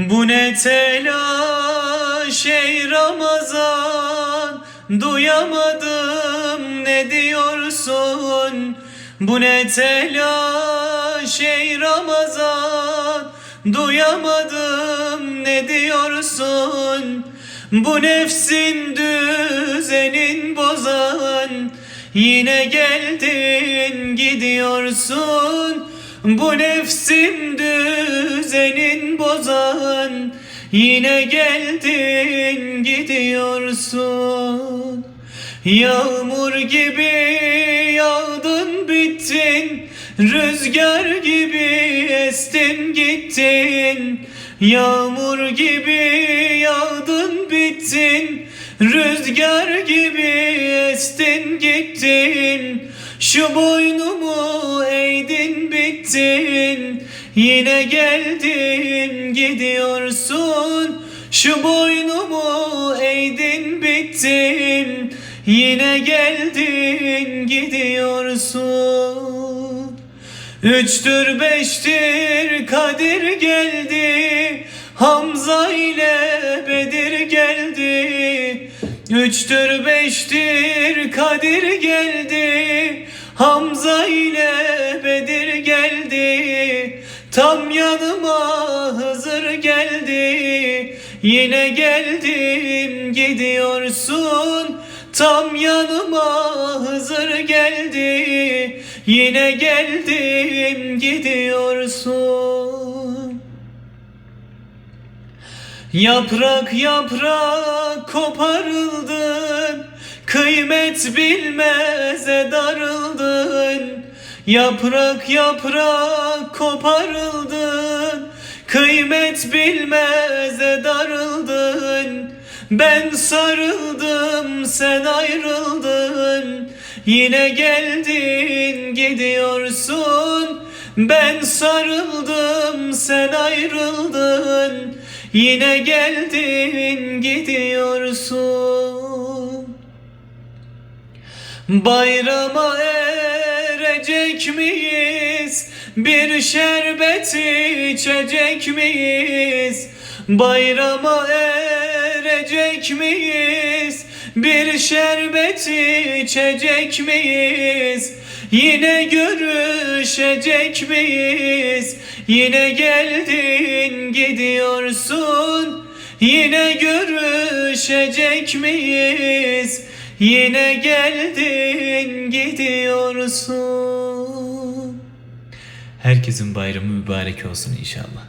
Bu ne telaş ey Ramazan, duyamadım ne diyorsun? Bu ne telaş ey Ramazan, duyamadım ne diyorsun? Bu nefsin düzenin bozan, yine geldin gidiyorsun. Bu nefsim düzenin bozan, yine geldin gidiyorsun. Yağmur gibi yağdın bittin, rüzgar gibi estin gittin. Yağmur gibi yağdın bittin, rüzgar gibi estin gittin. Şu boynumu eğdin bittin, yine geldin gidiyorsun. Şu boynumu eğdin bittin, yine geldin gidiyorsun. Üçtür beştir Kadir geldi, Hamza ile Bedir geldi. Üçtür beştir Kadir geldi, Hamza ile Bedir geldi. Tam yanıma Hızır geldi, yine geldin gidiyorsun. Tam yanıma Hızır geldi, yine geldin gidiyorsun. Yaprak yaprak koparıldın, kıymet bilmeze darıldın. Yaprak yaprak koparıldın, kıymet bilmeze darıldın. Ben sarıldım sen ayrıldın, yine geldin gidiyorsun. Ben sarıldım sen ayrıldın, yine geldin gidiyorsun. Bayrama erecek miyiz? Bir şerbet içecek miyiz? Bayrama erecek miyiz? Bir şerbet içecek miyiz? Yine görüşecek miyiz? Yine geldin gidiyorsun. Yine görüşecek miyiz? Yine geldin gidiyorsun. Herkesin bayramı mübarek olsun inşallah.